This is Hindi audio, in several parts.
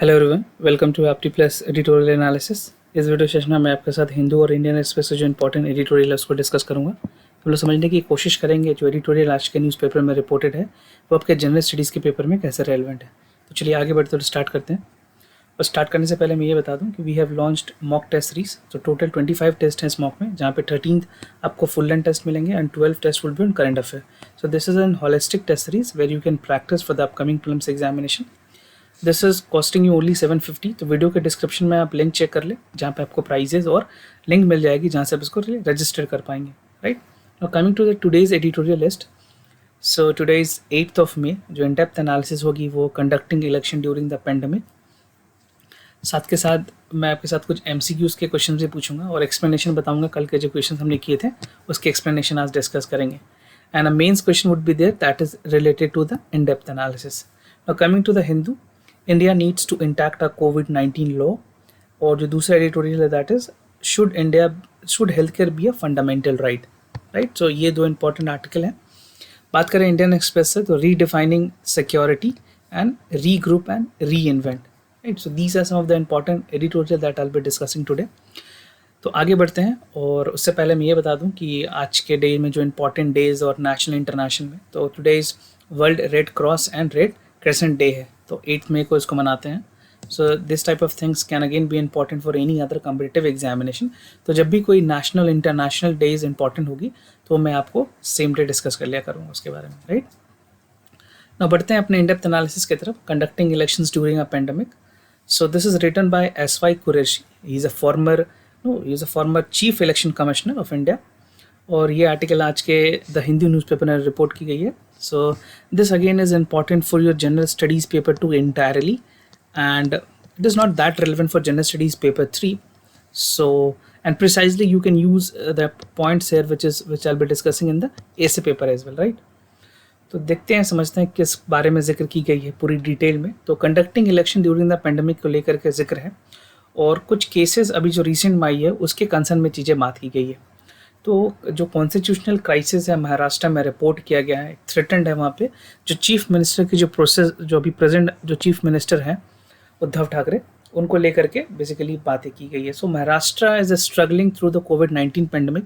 Hello everyone, welcome to Apti plus editorial analysis. इस वीडियो सेशन में मैं आपके साथ हिंदू और इंडियन एक्सप्रेस से जो इंपॉर्टेंट एडिटोरियल है उसको डिस्कस करूंगा। हम लोग समझने की कोशिश करेंगे जो एडिटोरियल आज के न्यूज़पेपर में रिपोर्टेड है वो आपके जनरल स्टडीज़ के पेपर में कैसे रेलिवेंट है। तो चलिए आगे बढ़ते हुए स्टार्ट करते हैं। और स्टार्ट करने से पहले मैं ये बता दूं कि we have launched mock test series. तो टोटल 25 टेस्ट हैं इस मॉक में, जहाँ पे 13th आपको फुल लेंथ टेस्ट मिलेंगे and 12 test will be on current affair. So this is an holistic test series where you can practise for the upcoming prelims examination. This is costing you only 750। तो वीडियो के डिस्क्रिप्शन में आप लिंक चेक कर ले, जहाँ पे आपको प्राइजेज और लिंक मिल जाएगी जहाँ से आप इसको रजिस्टर कर पाएंगे, right. Now coming to the today's editorial list. So today is 8th of May। जो इन डेप्थ एनालिसिस होगी वो conducting election during the pandemic. साथ के साथ मैं आपके साथ कुछ MCQs के क्वेश्चन भी पूछूंगा और एक्सप्लेनेशन बताऊंगा। कल के जो क्वेश्चन हमने किए थे उसके एक्सप्लेनेशन आज डिस्कस करेंगे। And a mains question would be there that is related to the in depth analysis. Now coming to the Hindu, India needs to enact a कोविड-19 लॉ। और जो दूसरा एडिटोरियल है that is should health care be a fundamental right, right. So ये दो इंपॉर्टेंट आर्टिकल हैं। बात करें इंडियन एक्सप्रेस से तो redefining security and regroup and reinvent, right. So these are some of the important editorial that I will be discussing today. तो आगे बढ़ते हैं। और उससे पहले मैं ये बता दूं कि आज के डे में जो इंपॉर्टेंट डेज और नेशनल इंटरनेशनल में, तो today is world red cross and red crescent day है। तो 8 मई को इसको मनाते हैं। So this type of things can again be important for any other competitive examination. तो जब भी कोई नेशनल इंटरनेशनल डेज इंपॉर्टेंट होगी तो मैं आपको सेम डे डिस्कस कर लिया करूँगा उसके बारे में, राइट। ना बढ़ते हैं अपने इन-डेप्थ एनालिसिस की तरफ। Conducting elections during a pandemic. So this is written by S.Y. Qureshi. He is a former chief election commissioner of India. और ये आर्टिकल आज के द हिंदू न्यूज़पेपर में रिपोर्ट की गई है। So this again is important for your general studies paper 2 entirely, and it is not that relevant for general studies paper 3. So, and precisely you can use the points here which I'll be discussing in the essay paper as well, right? तो देखते हैं, समझते हैं किस बारे में जिक्र की गई है पूरी डिटेल में। तो conducting election during the pandemic को लेकर के जिक्र है और कुछ केसेस अभी जो रिसेंट में आई है उसके कंसर्न में चीज़ें बात की गई है। तो जो कॉन्स्टिट्यूशनल क्राइसिस है महाराष्ट्र में रिपोर्ट किया गया है, थ्रेटेंड है वहाँ पे जो चीफ मिनिस्टर की जो प्रोसेस, जो अभी प्रेजेंट जो चीफ मिनिस्टर हैं उद्धव ठाकरे, उनको लेकर के बेसिकली बातें की गई है। So Maharashtra is struggling through the कोविड-19 पेंडेमिक।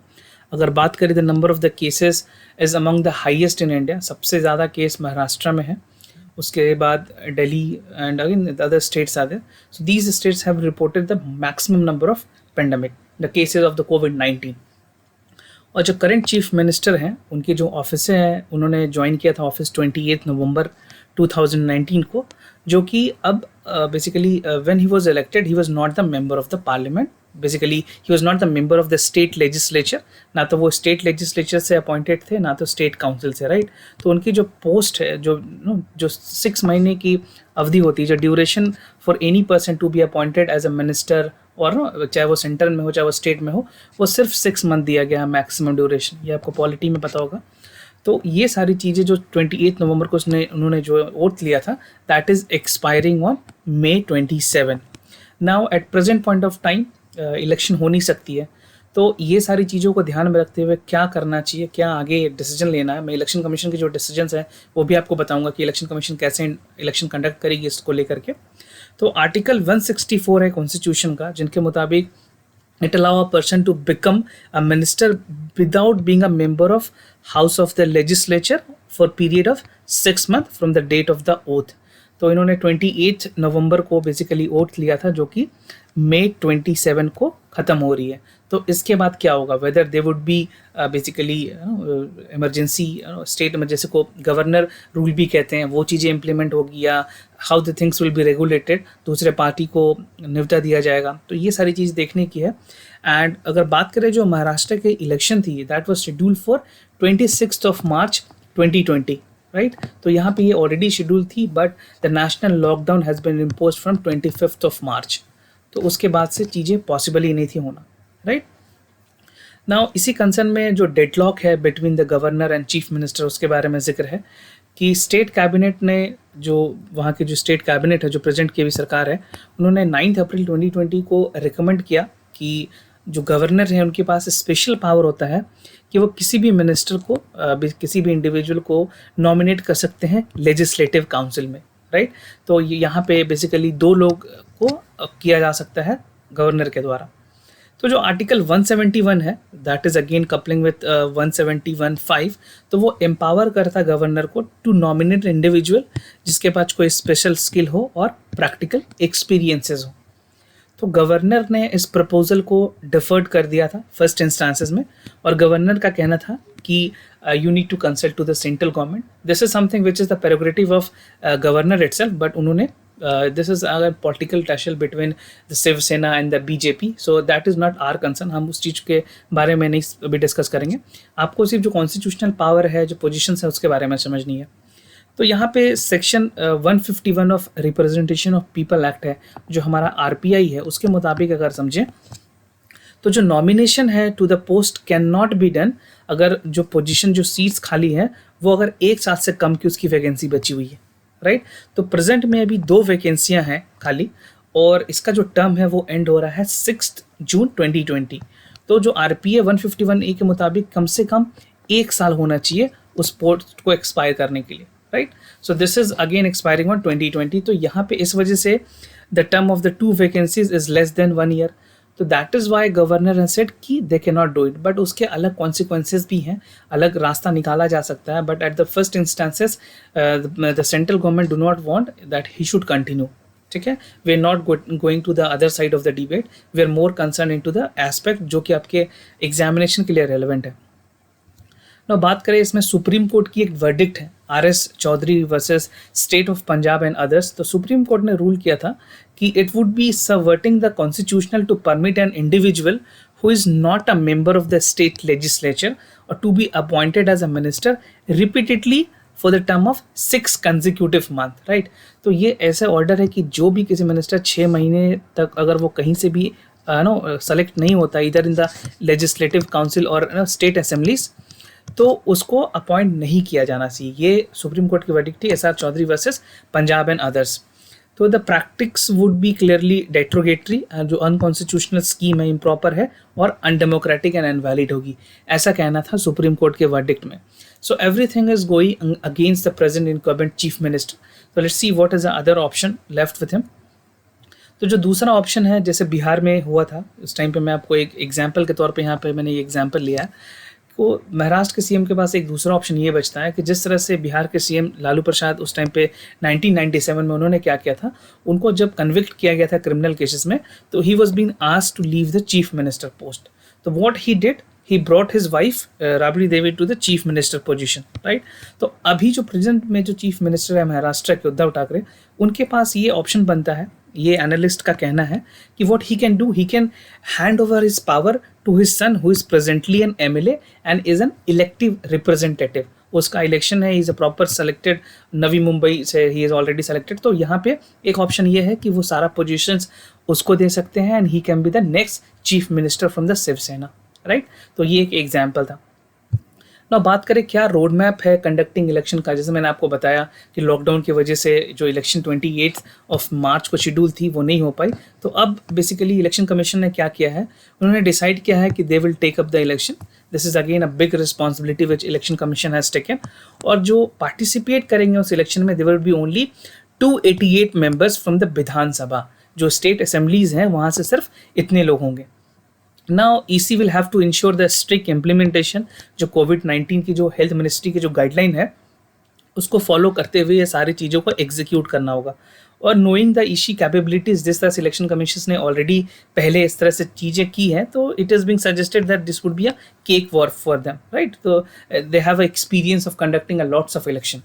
अगर बात करें the number of the cases is among the highest in India. सबसे ज़्यादा केस महाराष्ट्र में है, उसके बाद Delhi and again the other states are there. So these states have reported the maximum number of pandemic, the cases of the कोविड-19। और जो करंट चीफ मिनिस्टर हैं उनकी जो ऑफिस हैं, उन्होंने ज्वाइन किया था ऑफिस 28 नवंबर 2019 को, जो कि अब basically when he was elected he was not the member of the parliament. Basically he was not the member of the state legislature. ना तो वो स्टेट लेजिस्लेचर से अपॉइंटेड थे, ना तो स्टेट काउंसिल से, राइट। तो उनकी जो पोस्ट है, जो 6 महीने की अवधि होती है, जो duration for any person to be appointed as a minister, और चाहे वो सेंटर में हो चाहे वो स्टेट में हो, वो सिर्फ 6 मंथ दिया गया है मैक्सिमम ड्यूरेशन। ये आपको पॉलिटी में पता होगा। तो ये सारी चीज़ें जो 28 नवंबर को उन्होंने जो ओथ लिया था that is expiring on May 27। Now at present point of time election हो नहीं सकती है। तो ये सारी चीज़ों को ध्यान में रखते हुए क्या करना चाहिए, क्या आगे डिसीजन लेना है, मैं इलेक्शन कमीशन के जो डिसीजंस हैं वो भी आपको बताऊंगा कि इलेक्शन कमीशन कैसे इलेक्शन कंडक्ट करेगी इसको लेकर के। तो आर्टिकल 164 है कॉन्स्टिट्यूशन का, जिनके मुताबिक it allow a person to become a minister without being a member of House of the Legislature for period of 6 months from the date of the oath। तो इन्होंने 28 नवंबर को बेसिकली ओथ लिया था, जो कि May 27 को ख़त्म हो रही है। तो इसके बाद क्या होगा, whether they would be basically emergency state emergency को गवर्नर रूल भी कहते हैं, वो चीज़ें इंप्लीमेंट होगी, या how the things will be regulated, दूसरे पार्टी को निविदा दिया जाएगा। तो ये सारी चीज़ देखने की है। एंड अगर बात करें जो महाराष्ट्र के इलेक्शन थी that was schedule for 26 March 2020, right. तो यहाँ पे ये ऑलरेडी शेड्यूल थी, but the national lockdown has been imposed from 25 March. तो उसके बाद से चीज़ें पॉसिबल ही नहीं थी होना, राइट। नाउ इसी कंसर्न में जो डेडलॉक है between the governor and chief minister, उसके बारे में जिक्र है कि स्टेट कैबिनेट ने, जो वहाँ की जो स्टेट कैबिनेट है जो प्रेजेंट की भी सरकार है, उन्होंने 9 अप्रैल 2020 को रिकमेंड किया कि जो गवर्नर है उनके पास स्पेशल पावर होता है कि वो किसी भी मिनिस्टर को, किसी भी इंडिविजुअल को नॉमिनेट कर सकते हैं लेजिस्लेटिव काउंसिल में। राइट। तो यहाँ पे बेसिकली 2 लोग को किया जा सकता है गवर्नर के द्वारा। तो जो आर्टिकल 171 है that is again coupling with 171(5), तो वो एम्पावर करता गवर्नर को टू नॉमिनेट इंडिविजुअल जिसके पास कोई स्पेशल स्किल हो और प्रैक्टिकल एक्सपीरियंसेस हो। तो गवर्नर ने इस प्रपोजल को डिफर्ड कर दिया था फर्स्ट इंस्टांसेस में, और गवर्नर का कहना था कि you need to consult to the central government, this is something which is the prerogative of governor itself, but उन्होंने this is a political tussle between the Shiv Sena and the BJP, so that is not our concern, हम उस चीज़ के बारे में नहीं अभी डिस्कस करेंगे। आपको सिर्फ जो कॉन्स्टिट्यूशनल पावर है, जो पोजिशन है, उसके बारे में समझनी है। तो यहाँ पे section 151 of representation of people act है, जो हमारा आरपीआई है, उसके मुताबिक अगर समझें तो जो नॉमिनेशन है to the post can not be done अगर जो पोजीशन, जो सीट्स खाली है, वो अगर 1 साल से कम की उसकी वैकेंसी बची हुई है, राइट। तो प्रेजेंट में अभी 2 वैकेंसियाँ हैं खाली, और इसका जो टर्म है वो एंड हो रहा है 6 जून 2020। तो जो आरपीए 151A के मुताबिक कम से कम 1 साल होना चाहिए उस पोस्ट को एक्सपायर करने के लिए, right. So this is again expiring on 2020। तो यहाँ पे इस वजह से the term of the 2 vacancies is less than 1 year. तो that is why governor has said कि they can not do it, but उसके अलग कॉन्सिक्वेंसेज भी हैं, अलग रास्ता निकाला जा सकता है। But at the first instances the central government do not want that he should continue, ठीक है। We are not going to the other side of the debate, we are more concern in to the aspect जो कि आपके एग्जामिनेशन के लिए रेलिवेंट है। ना बात करें इसमें सुप्रीम कोर्ट की एक वर्डिक्ट है, RS Chaudhary versus state of Punjab and others. तो सुप्रीम कोर्ट ने रूल किया था कि it would be subverting the constitutional to permit an individual who is not a member of the state legislature और to be appointed as a minister repeatedly for the term of 6 consecutive month, right. तो ये ऐसे ऑर्डर है कि जो भी किसी मिनिस्टर 6 महीने तक अगर वो कहीं से भी सेलेक्ट नहीं होता, इधर इन द लेजिस्लेटिव काउंसिल और स्टेट असेंबलीज, तो उसको अपॉइंट नहीं किया जाना चाहिए। ये सुप्रीम कोर्ट की वर्डिक्ट थी, SR Chaudhary versus Punjab and others. तो the practice would be clearly derogatory, जो अनकॉन्स्टिट्यूशनल स्कीम है, इम्प्रॉपर है और अनडेमोक्रेटिक एंड इनवैलिड होगी, ऐसा कहना था सुप्रीम कोर्ट के वर्डिक्ट में। So everything is going against the present incumbent chief minister. तो let's see what is the other option left with him. तो जो दूसरा ऑप्शन है, जैसे बिहार में हुआ था उस टाइम पे, मैं आपको एक एग्जाम्पल के तौर पे यहाँ पे मैंने ये एग्जाम्पल लिया है। तो महाराष्ट्र के सीएम के पास एक दूसरा ऑप्शन ये बचता है कि जिस तरह से बिहार के सीएम लालू प्रसाद उस टाइम पे 1997 में उन्होंने क्या किया था, उनको जब कन्विक्ट किया गया था क्रिमिनल केसेस में, तो he was been asked to leave the chief minister post. तो what he did, he brought his wife Rabri Devi to the chief minister position, right. तो अभी जो प्रेजेंट में जो चीफ मिनिस्टर है महाराष्ट्र के, उद्धव ठाकरे, उनके पास ये ऑप्शन बनता है, ये एनालिस्ट का कहना है कि what he can do, he can hand over his power to his son who is presently an MLA and is an elective representative. उसका इलेक्शन है, is a proper selected, Navi Mumbai से ही इज ऑलरेडी सेलेक्टेड। तो यहाँ पे एक ऑप्शन ये है कि वो सारा पोजीशंस उसको दे सकते हैं and he can be the next chief minister from the Shiv Sena, right. तो ये एक एग्जाम्पल था। ना बात करें क्या रोड मैप है कंडक्टिंग इलेक्शन का। जैसे मैंने आपको बताया कि लॉकडाउन की वजह से जो इलेक्शन 28 मार्च को शेड्यूल थी वो नहीं हो पाई। तो अब बेसिकली इलेक्शन कमीशन ने क्या किया है, उन्होंने डिसाइड किया है कि they will take up the election. This is again a big responsibility which election commission has taken. और जो पार्टिसिपेट करेंगे उस इलेक्शन में, they will be only 288 members from the Vidhan Sabha. जो स्टेट असेंबलीज हैं वहाँ से सिर्फ इतने लोग होंगे। Now EC will have to ensure the strict implementation, जो कोविड-19 की जो हेल्थ मिनिस्ट्री की जो गाइडलाइन है उसको फॉलो करते हुए ये सारी चीज़ों को एग्जीक्यूट करना होगा। और नोइंग द EC कैपेबिलिटीज, जिस तरह सिलेक्शन कमीशन ने ऑलरेडी पहले इस तरह से चीज़ें की हैं, तो it is being suggested that this would be a cakewalk for them, right. तो they have experience of conducting a lots of election.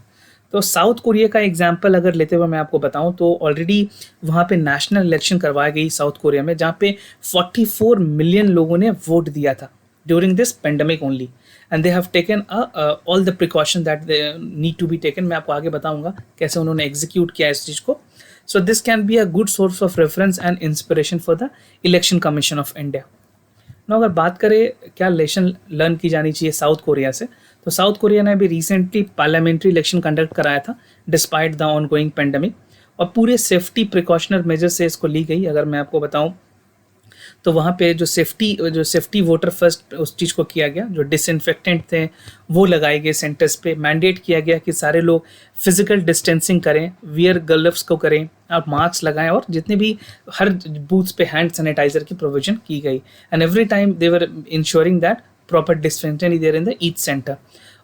तो साउथ कोरिया का एग्जाम्पल अगर लेते हुए मैं आपको बताऊं, तो ऑलरेडी वहाँ पे नेशनल इलेक्शन करवाई गई साउथ कोरिया में, जहाँ पे 44 मिलियन लोगों ने वोट दिया था during this pandemic only, and they have taken all the precaution that they need to be taken. मैं आपको आगे बताऊंगा कैसे उन्होंने एग्जीक्यूट किया इस चीज़ को। So this can be a good source of reference and inspiration for the election commission of India. ना अगर बात करें क्या लेसन लर्न की जानी चाहिए साउथ कोरिया से, तो साउथ कोरिया ने भी रिसेंटली पार्लियामेंट्री इलेक्शन कंडक्ट कराया था डिस्पाइट द ऑनगोइंग पेंडेमिक, और पूरे सेफ्टी प्रिकॉशनर मेजर से इसको ली गई। अगर मैं आपको बताऊं तो वहाँ पे जो सेफ्टी वोटर फर्स्ट उस चीज़ को किया गया, जो डिसइंफेक्टेंट थे वो लगाए गए सेंटर्स पे, मैंडेट किया गया कि सारे लोग फिजिकल डिस्टेंसिंग करें, वियर ग्लव्स को करें, आप मास्क लगाएं, और जितने भी हर बूथ्स पे हैंड सैनिटाइजर की प्रोविजन की गई, and every time they were ensuring that proper dispensary there in the each centre.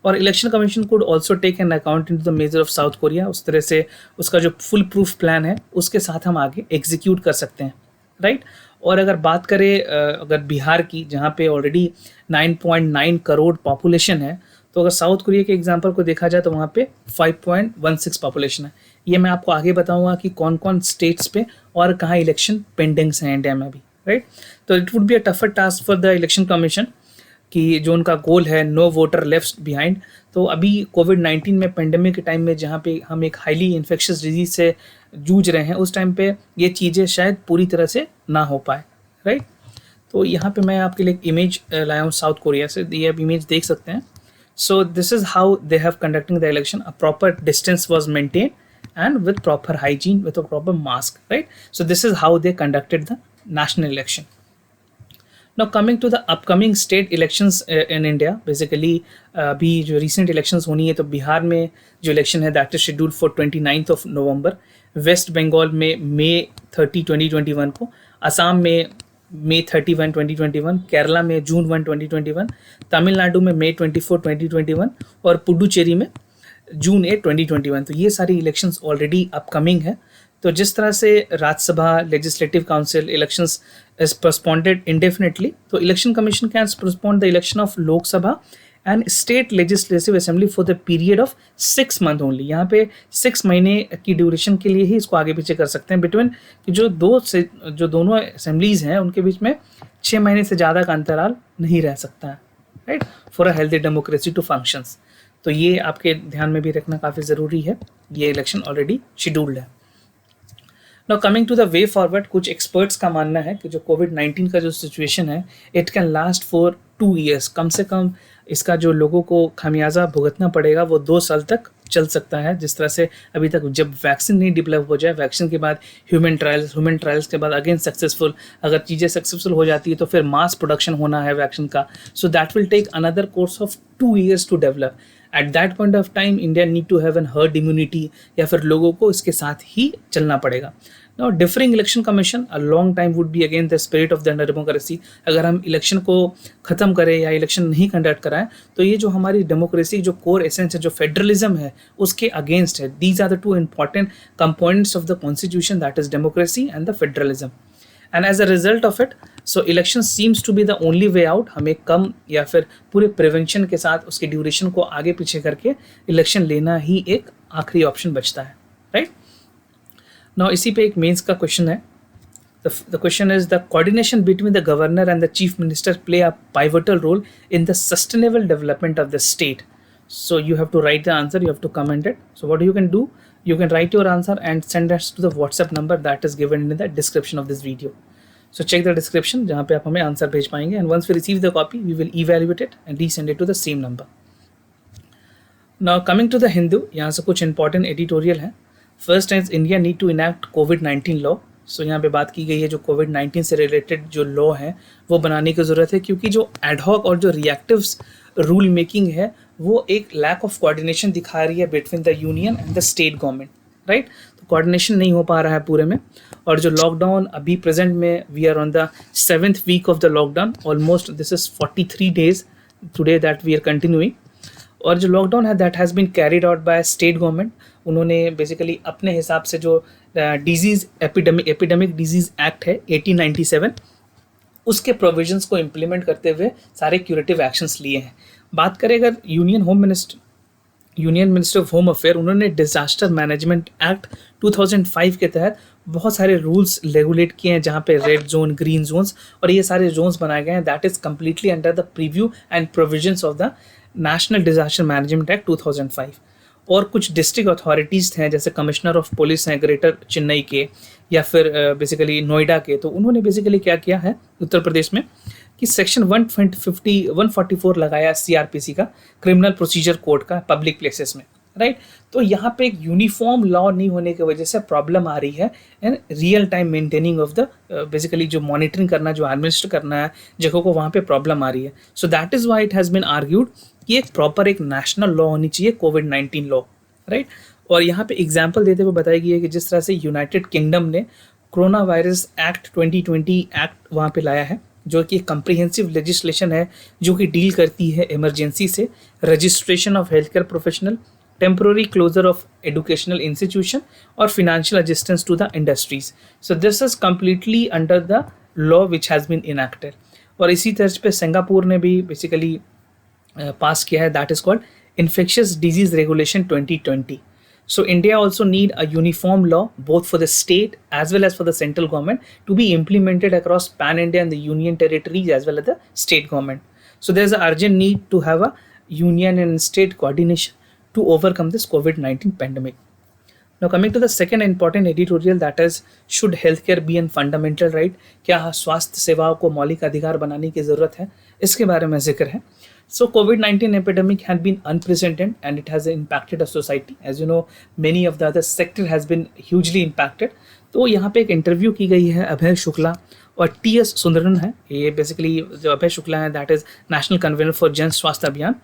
और election commission could also take an account in the measure of South Korea, उस तरह से उसका जो फुल प्रूफ प्लान है उसके साथ हम आगे एग्जीक्यूट कर सकते हैं, राइट। और अगर बात करें अगर बिहार की, जहाँ पे ऑलरेडी 9.9 करोड़ पॉपुलेशन है, तो अगर साउथ कोरिया के एग्जांपल को देखा जाए तो वहाँ पे 5.16 पॉपुलेशन है। ये मैं आपको आगे बताऊंगा कि कौन कौन स्टेट्स पे और कहाँ इलेक्शन पेंडिंग्स हैं इंडिया में अभी, राइट। तो it would be a tougher task for the election commission कि जो उनका गोल है नो वोटर लेफ्ट बिहाइंड। तो अभी कोविड-19 में पेंडेमिक के टाइम में जहाँ पे हम एक हाईली इन्फेक्शियस डिजीज से जूझ रहे हैं, उस टाइम पे ये चीज़ें शायद पूरी तरह से ना हो पाए, राइट। तो यहाँ पे मैं आपके लिए एक इमेज लाया हूँ साउथ कोरिया से, ये आप इमेज देख सकते हैं। So this is how they have conducting the election, a proper distance was maintain and with proper hygiene, with a proper mask, right. So this is how they conducted the national election. Now coming to the upcoming state elections in India, basically अभी जो recent elections होनी है, तो बिहार में जो election है that is scheduled for 29th of November, West Bengal में May 30, 2021 को, असम में May 31, 2021, केरला में June 1, 2021, तमिलनाडु में May 24, 2021 और पुडुचेरी में June 8, 2021। तो ये सारी इलेक्शंस ऑलरेडी अपकमिंग है। तो जिस तरह से Rajya Sabha, legislative council elections is postponed indefinitely, तो election commission can postpone the election of Lok Sabha and state legislative assembly for the period of 6 month only. यहाँ पे 6 महीने की ड्यूरेशन के लिए ही इसको आगे पीछे कर सकते हैं, बिटवीन जो दोनों असेंबलीज हैं उनके बीच में 6 महीने से ज़्यादा का अंतराल नहीं रह सकता है, right, for a healthy democracy to functions. तो ये आपके ध्यान में भी रखना काफ़ी ज़रूरी है, ये इलेक्शन ऑलरेडी शेड्यूल्ड है। Now coming to the way forward, कुछ एक्सपर्ट्स का मानना है कि जो कोविड-19 का जो सिचुएशन है it can last for 2 years, कम से कम इसका जो लोगों को खामियाजा भुगतना पड़ेगा वो 2 साल तक चल सकता है। जिस तरह से अभी तक जब वैक्सीन नहीं डेवलप हो जाए, वैक्सीन के बाद ह्यूमन ट्रायल्स के बाद अगेन सक्सेसफुल, अगर चीज़ें सक्सेसफुल हो जाती है तो फिर मास प्रोडक्शन होना है वैक्सीन का, so that will take another course of 2 years to develop. At that point of time India need to have an herd immunity, या फिर लोगों को इसके साथ ही चलना पड़ेगा। Now, differing election commission a long time would be again the spirit of the democracy। अगर हम इलेक्शन को ख़त्म करें या इलेक्शन नहीं कंडक्ट कराएं तो ये जो हमारी डेमोक्रेसी जो कोर एसेंस है, जो फेडरलिज्म है, उसके अगेंस्ट है। These are the 2 important components of the constitution, that is democracy and the federalism। And as a result of it, so election seems to be the only way out। हमें कम या फिर पूरे प्रिवेंशन के साथ उसके ड्यूरेशन को आगे पीछे करके इलेक्शन लेना ही एक आखिरी ऑप्शन बचता है, राइट। Now इसी पे एक मेंस का क्वेश्चन है। The question is, the coordination between the governor and the chief minister play a pivotal role in the sustainable development of the state। So you have to write the answer, you have to comment it। So what you can do, you can write your answer and send us to the WhatsApp number that is given in the description of this video। So check the description जहाँ पे आप हमें आंसर भेज पाएंगे, and once we receive the copy we will evaluate it and resend it to the same number। Now coming to the Hindu, यहाँ से कुछ important editorial है। First is India need to enact कोविड-19 लॉ। सो यहाँ पे बात की गई है जो कोविड-19 से रिलेटेड जो लॉ है वो बनाने की ज़रूरत है, क्योंकि जो एडहॉक और जो रिएक्टिव्स रूल मेकिंग है वो एक लैक ऑफ कोऑर्डिनेशन दिखा रही है between the union and the state government, right. तो कोऑर्डिनेशन नहीं हो पा रहा है पूरे में। और जो लॉकडाउन अभी प्रेजेंट में, we are on the 7th week of the lockdown, almost this is 43 days today that we are continuing. और जो लॉकडाउन है that has been carried out by state government. उन्होंने बेसिकली अपने हिसाब से जो डिजीज़ एपिडेमिक डिजीज़ एक्ट है 1897, उसके प्रोविजंस को इम्प्लीमेंट करते हुए सारे क्यूरेटिव एक्शंस लिए हैं। बात करें अगर union minister of home affair, उन्होंने डिजास्टर मैनेजमेंट एक्ट 2005 के तहत बहुत सारे रूल्स रेगुलेट किए हैं, जहाँ पे रेड जोन, ग्रीन जोन्स और ये सारे जोन्स बनाए गए हैं। That is completely under the preview and provisions of the national disaster management act 2005। और कुछ डिस्ट्रिक्ट अथॉरिटीज़ हैं जैसे कमिश्नर ऑफ पुलिस हैं ग्रेटर चेन्नई के या फिर बेसिकली नोएडा के, तो उन्होंने बेसिकली क्या किया है उत्तर प्रदेश में कि सेक्शन 144 लगाया CRPC का, क्रिमिनल प्रोसीजर कोड का, पब्लिक प्लेसेस में, राइट। तो यहाँ पे एक यूनिफॉर्म लॉ नहीं होने की वजह से प्रॉब्लम आ रही है and real time maintaining of the basically जो मॉनिटरिंग करना, जो एडमिनिस्टर करना है जगहों को, वहाँ पे प्रॉब्लम आ रही है। So that is why it has been argued कि एक प्रॉपर एक नेशनल लॉ होनी चाहिए, कोविड-19 लॉ, राइट। और यहाँ पे एग्जाम्पल देते हुए बताया गया है कि जिस तरह से यूनाइटेड किंगडम ने कोरोना वायरस एक्ट 2020 एक्ट वहाँ पे लाया है, जो कि कंप्रिहेंसिव लेजिस्लेशन है जो कि डील करती है इमरजेंसी से, registration of health care professional, temporary closure of educational institution और financial assistance to the industries. So this is completely under the law which has been enacted. और इसी तर्ज पे सिंगापुर ने भी बेसिकली पास किया है, that is called infectious disease regulation 2020. So India also need a uniform law both for the state as well as for the central government to be implemented across pan-India and the union territories as well as the state government. So there's an urgent need to have a union and state coordination to overcome this COVID-19 pandemic. Now coming to the second important editorial, that is, should healthcare be a fundamental right? क्या स्वास्थ्य सेवाओं को मौलिक अधिकार बनाने की ज़रूरत है, इसके बारे में जिक्र है। So COVID-19 epidemic had been unprecedented and it has impacted a society. As you know, many of the other sector has been hugely impacted. तो यहाँ पे एक इंटरव्यू की गई है अभय शुक्ला और टी.एस. सुंदरन है। ये बेसिकली जो अभय शुक्ला है that is national convener for Jan Swasthya Abhiyan,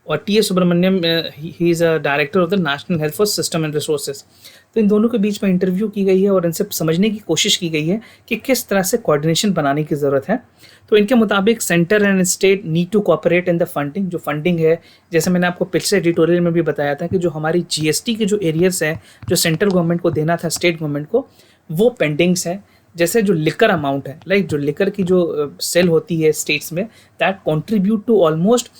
और T S. Subramaniam he is a director of the national health for system and resources. तो इन दोनों के बीच में इंटरव्यू की गई है और इनसे समझने की कोशिश की गई है कि किस तरह से कोऑर्डिनेशन बनाने की ज़रूरत है। तो इनके मुताबिक centre and state need to cooperate in the funding. जो फंडिंग है, जैसे मैंने आपको पिछले एडिटोरियल में भी बताया था कि जो हमारी जीएसटी के जो एरियर्स हैं जो सेंट्रल गवर्नमेंट को देना था स्टेट गवर्नमेंट को, वो पेंडिंग्स है। जैसे जो लिकर अमाउंट है, लाइक जो लिकर की जो सेल होती है स्टेट्स में, that contribute to almost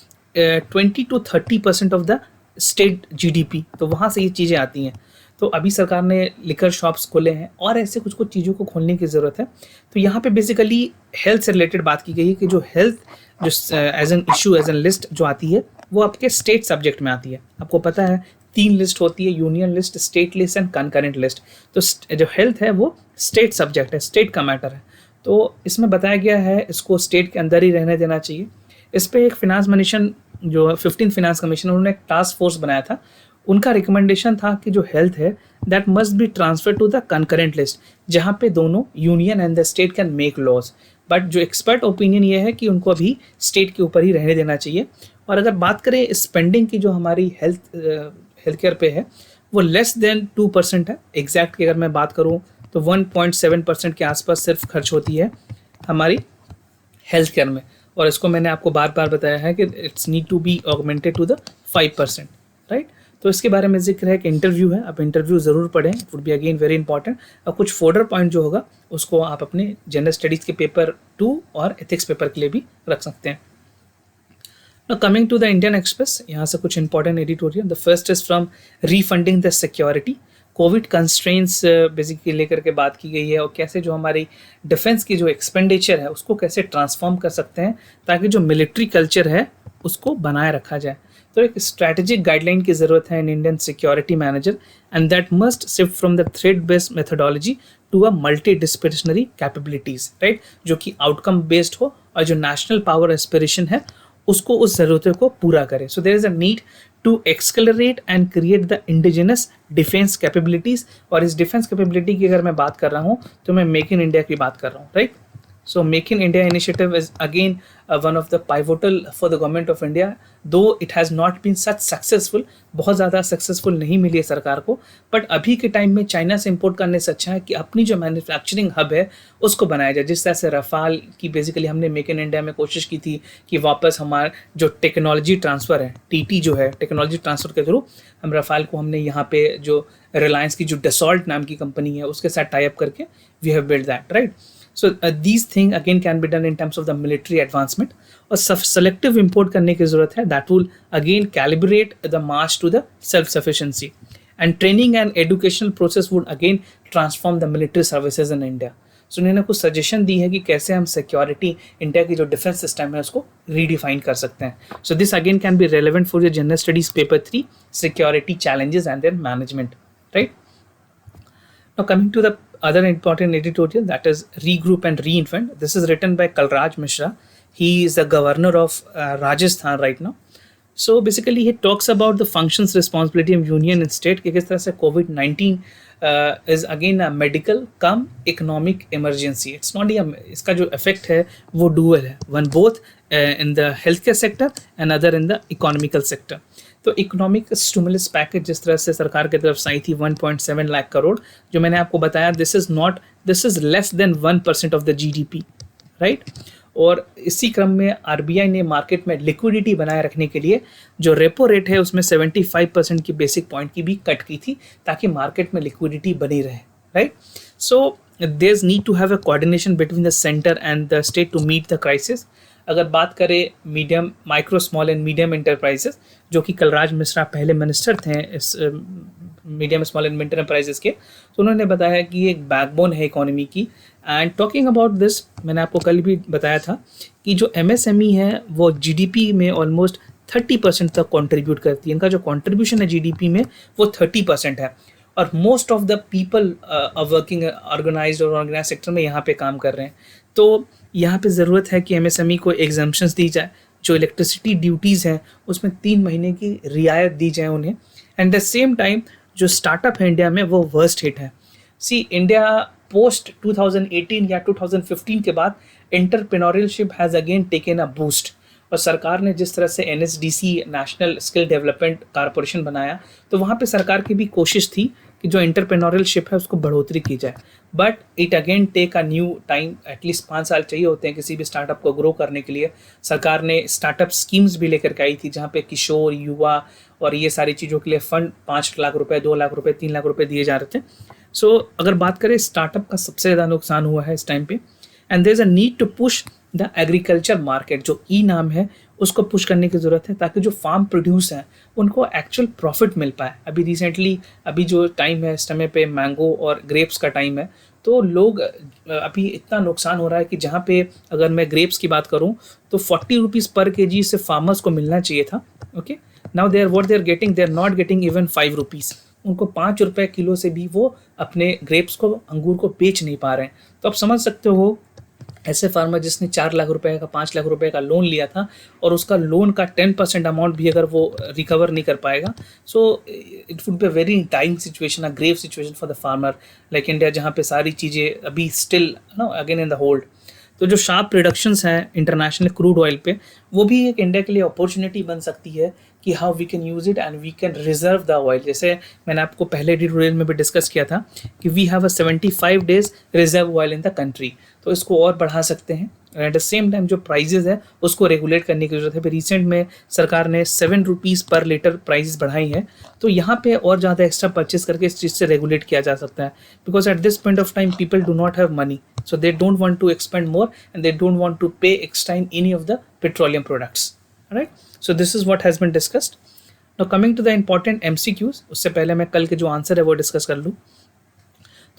20 to 30% of the state GDP. तो वहाँ से ये चीज़ें आती हैं। तो अभी सरकार ने लिकर शॉप्स खोले हैं और ऐसे कुछ कुछ चीज़ों को खोलने की ज़रूरत है। तो यहाँ पे बेसिकली हेल्थ से रिलेटेड बात की गई है कि जो हेल्थ जो as an issue, as an list जो आती है, वो आपके स्टेट सब्जेक्ट में आती है। आपको पता है 3 लिस्ट होती है, union list, state list and concurrent list. तो जो हेल्थ है वो स्टेट सब्जेक्ट है, स्टेट का मैटर है। तो इसमें बताया गया है इसको स्टेट के अंदर ही रहने देना चाहिए। इस पर एक फिनांस कमीशन, जो 15th फिनांस कमीशन, उन्होंने एक टास्क फोर्स बनाया था। उनका रिकमेंडेशन था कि जो हेल्थ है that must be transfer to the concurrent list, जहाँ पे दोनों union and the state can make laws. But जो एक्सपर्ट ओपिनियन ये है कि उनको अभी स्टेट के ऊपर ही रहने देना चाहिए। और अगर बात करें स्पेंडिंग की जो हमारी हेल्थ केयर पे है, वो लेस देन 2% है। एग्जैक्ट की अगर मैं बात करूँ तो 1.7% के आसपास सिर्फ खर्च होती है हमारी हेल्थ केयर में। और इसको मैंने आपको बार बार बताया है कि it's need to be augmented to the 5%, right. तो इसके बारे में जिक्र है कि इंटरव्यू है, आप इंटरव्यू ज़रूर पढ़ें, it would be again very important. और कुछ फोल्डर पॉइंट जो होगा उसको आप अपने जनरल स्टडीज़ के पेपर 2 और एथिक्स पेपर के लिए भी रख सकते हैं। Now coming to the Indian Express, यहाँ से कुछ important editorial. The first is from refunding the security. COVID constraints basically लेकर के बात की गई है और कैसे जो हमारी डिफेंस की जो एक्सपेंडिचर है उसको कैसे ट्रांसफॉर्म कर सकते हैं ताकि जो मिलिट्री कल्चर है उसको बनाए रखा जाए। तो एक स्ट्रैटेजिक गाइडलाइन की ज़रूरत है in Indian security manager, and that must shift from the threat based methodology to a multi disciplinary capabilities, right, जो कि आउटकम बेस्ड हो और जो नेशनल पावर एस्पिरेशन है उसको उस ज़रूरतों को पूरा करे। So there is a need to accelerate and create the indigenous defence capabilities. और इस डिफेंस कैपेबिलिटी की अगर मैं बात कर रहा हूँ तो मैं मेक इन इंडिया की बात कर रहा हूँ, right. So Make in India initiative is again one of the pivotal for the government of India, though it has not been such successful, बहुत ज़्यादा सक्सेसफुल नहीं मिली है सरकार को। बट अभी के टाइम में चाइना से इंपोर्ट करने से अच्छा है कि अपनी जो मैन्युफैक्चरिंग हब है उसको बनाया जाए। जिस तरह से रफाल की बेसिकली हमने मेक इन इंडिया में कोशिश की थी कि वापस हमारा जो टेक्नोलॉजी ट्रांसफ़र है, टीटी जो है, टेक्नोलॉजी ट्रांसफ़र के थ्रू हम रफाल को हमने यहाँ पे जो रिलायंस की जो डसॉल्ट नाम की कंपनी है उसके साथ टाई अप करके we have build that, right. So these things again can be done in terms of the military advancement. और selective import करने की ज़रूरत है, that will again calibrate the march to the self-sufficiency. And training and educational process would again transform the military services in India. So इन्होंने कुछ सजेशन दी है कि कैसे हम सिक्योरिटी, इंडिया की जो डिफेंस सिस्टम है उसको रीडिफाइन कर सकते हैं। So this again can be relevant for your general studies paper 3, security challenges and their management, right? Now coming to the other important editorial, that is Regroup and Reinvent. This is written by Kalraj Mishra. He is the governor of Rajasthan right now. So basically he talks about the functions responsibility of union and state कि किस तरह से कोविड-19 is again a medical cum economic emergency. It's not इसका जो इफेक्ट है वो डुअल है, one both in the health care sector and other in the economical sector. तो इकोनॉमिक स्टिमुलस पैकेज जिस तरह से सरकार की तरफ से आई थी 1.7 लाख करोड़, जो मैंने आपको बताया this is less than 1% of the GDP, right. और इसी क्रम में आरबीआई ने मार्केट में लिक्विडिटी बनाए रखने के लिए जो रेपो रेट है उसमें 75% की बेसिक पॉइंट की भी कट की थी ताकि मार्केट में लिक्विडिटी बनी रहे, right. So there is need to have a coordination between the centre and the state to meet the crisis. अगर बात करें medium micro small and medium enterprises, जो कि कलराज मिश्रा पहले मिनिस्टर थे इस medium small and mid enterprises के, तो उन्होंने बताया कि ये एक बैकबोन है इकोनॉमी की। एंड टॉकिंग अबाउट दिस, मैंने आपको कल भी बताया था कि जो एमएसएमई है वो जीडीपी में ऑलमोस्ट 30% तक कंट्रीब्यूट करती है। इनका जो कंट्रीब्यूशन है जीडीपी में वो 30% है, और most of the people working organised और ऑर्गेनाइज सेक्टर में यहाँ पे काम कर रहे हैं। तो यहाँ पे ज़रूरत है कि एमएसएमई को एग्जम्पशंस दी जाए, जो इलेक्ट्रिसिटी ड्यूटीज़ हैं उसमें 3 महीने की रियायत दी जाए उन्हें। एंड द सेम टाइम जो स्टार्टअप है इंडिया में वो वर्स्ट हिट है। सी इंडिया पोस्ट 2018 या 2015 के बाद entrepreneurship has again taken a boost, और सरकार ने जिस तरह से NSDC national skill development corporation बनाया, तो वहाँ पे सरकार की भी कोशिश थी कि जो एंटरप्रेन्योरशिप है उसको बढ़ोतरी की जाए। But it again take a new time, at least 5 साल चाहिए होते हैं किसी भी स्टार्टअप को ग्रो करने के लिए। सरकार ने स्टार्टअप स्कीम्स भी लेकर के आई थी जहाँ पे किशोर, युवा और ये सारी चीज़ों के लिए फंड 5 लाख रुपए, 2 लाख रुपए, 3 लाख रुपए दिए जा रहे थे। सो अगर बात करें स्टार्टअप का सबसे ज़्यादा नुकसान हुआ है इस टाइम पे। And there is a need to push the agriculture market, जो ई नाम है उसको पुश करने की ज़रूरत है ताकि जो फार्म प्रोड्यूस हैं उनको एक्चुअल प्रॉफिट मिल पाए। अभी रिसेंटली अभी जो टाइम है इस समय पे मैंगो और ग्रेप्स का टाइम है, तो लोग अभी इतना नुकसान हो रहा है कि जहाँ पे अगर मैं ग्रेप्स की बात करूँ तो 40 रुपीज़ पर केजी से फार्मर्स को मिलना चाहिए था। Okay, now they are getting, they are not getting even 5 rupees. उनको 5 रुपये किलो से भी वो अपने ग्रेप्स को, अंगूर को बेच नहीं पा रहे हैं। तो आप समझ सकते हो ऐसे फार्मर जिसने 4 लाख रुपए का, 5 लाख रुपए का लोन लिया था और उसका लोन का 10% अमाउंट भी अगर वो रिकवर नहीं कर पाएगा, so it would be very time situation, a grave situation for the farmer like India, जहाँ पे सारी चीज़ें अभी still again in the hold. तो जो शार्प रिडक्शंस हैं इंटरनेशनल क्रूड ऑयल पे, वो भी एक इंडिया के लिए अपॉर्चुनिटी बन सकती है कि how we can use it and we can reserve the oil. जैसे मैंने आपको पहले एडिटोरियल में भी डिस्कस किया था कि we have a 75 days reserve oil in the country, तो इसको और बढ़ा सकते हैं। एट द सेम टाइम जो प्राइजेस है उसको रेगुलेट करने की जरूरत है। रिसेंट में सरकार ने 7 रुपीज़ पर लीटर प्राइस बढ़ाई है, तो यहाँ पे और ज़्यादा एक्स्ट्रा परचेस करके इस चीज़ से रेगुलेट किया जा सकता है। Because at this point of time people do not have money, so they don't want to expend more and they don't want to pay extra in any of the petroleum products. All right, so this is what has been discussed. Now coming to the important MCQs, उससे पहले मैं कल के जो आंसर है वो डिस्कस कर लूँ।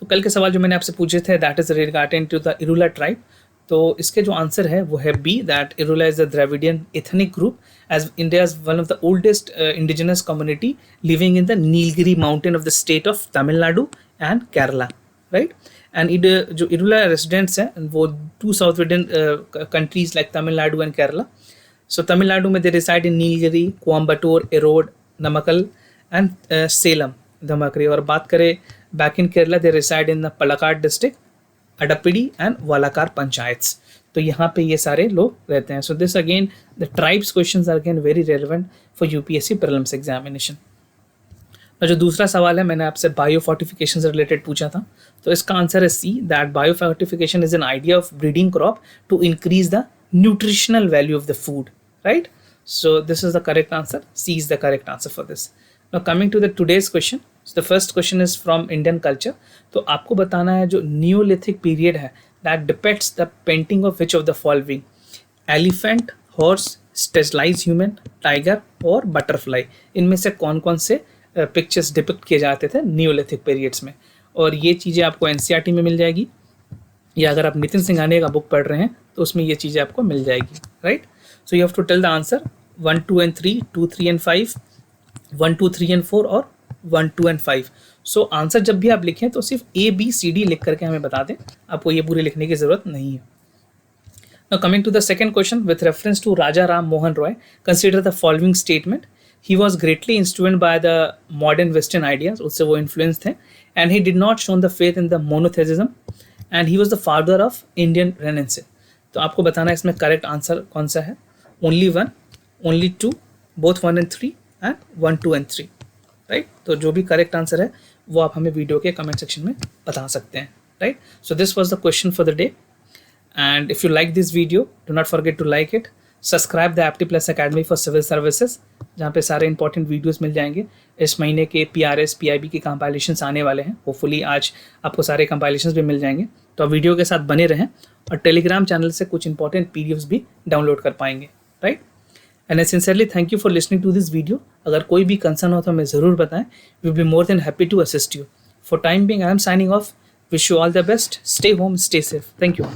तो कल के सवाल जो मैंने आपसे पूछे थे that is regarding to the Irula tribe, तो इसके जो आंसर है वो है B, that Irula is the Dravidian ethnic group as India is one of the oldest indigenous community living in the Nilgiri mountain of the state of Tamil Nadu and Kerala, right. And जो इरुला रेजिडेंट्स हैं वो 2 south Indian countries like Tamil Nadu and Kerala. So Tamil Nadu में they reside in Nilgiri, Coimbatore, arrowed, Namakkal and Salem, धमाकरी। और बात करें back in Kerala, they reside in the Palakkad district, Attappadi and वालाकार पंचायत्स। तो यहाँ पे ये सारे लोग रहते हैं। So this again the tribes questions are again very relevant for UPSC prelims examination. जो दूसरा सवाल है मैंने आपसे बायो फोर्टिफिकेशन से रिलेटेड पूछा था, तो इसका आंसर है C, that bio fortification is an idea of breeding crop to increase the nutritional value of the food, right. So this is the correct answer, C is the correct answer for this. Now coming to the today's question, the first question is from Indian culture. तो आपको बताना है जो नियोलिथिक पीरियड है that depicts the painting of which of the following, elephant, horse, stylised human, tiger और बटरफ्लाई, इनमें से कौन कौन से पिक्चर्स डिपिक्ट किए जाते थे नियोलिथिक पीरियड्स में। और ये चीज़ें आपको एनसीईआरटी में मिल जाएगी, या अगर आप नितिन सिंघानिया का बुक पढ़ रहे हैं तो उसमें ये चीज़ें आपको मिल जाएगी, right. So you have to tell the answer 1, 2 and 3, 2, 3 and 5, 1, 2, 3 and 4 और 1, 2 and 5। सो आंसर जब भी आप लिखें तो सिर्फ A, B, C, D लिख करके हमें बता दें, आपको ये पूरे लिखने की ज़रूरत नहीं है। Now coming to the second question with reference to Raja Ram Mohan Roy, consider the following statement. He was greatly influenced by the modern Western ideas, उससे वो influenced थे, and he did not show the faith in the monotheism, and he was the father of Indian Renaissance. तो आपको बताना है इसमें करेक्ट आंसर कौन सा है. Only one, only two, both 1 and 3 and 1, 2 and 3, right. तो जो भी करेक्ट आंसर है वो आप हमें वीडियो के कमेंट सेक्शन में बता सकते हैं, right. So this was the question for the day. And if you like this video, do not forget to like it. Subscribe the Aptplus Academy for Civil Services, जहाँ पे सारे इंपॉर्टेंट वीडियोस मिल जाएंगे. इस महीने के PRS PIB के कंपाइलेशंस आने वाले हैं. होपफुली आज आपको सारे कंपाइलेशंस भी मिल जाएंगे. तो आप वीडियो के साथ बने रहें और टेलीग्राम चैनल से कुछ इंपॉर्टेंट PDFs भी डाउनलोड कर पाएंगे, right. And I sincerely thank you for listening to this video. अगर कोई भी कंसर्न हो तो हमें ज़रूर बताएं. We will be more than happy to assist you. For time being I am signing off. Wish you all the best. Stay home, stay safe. Thank you.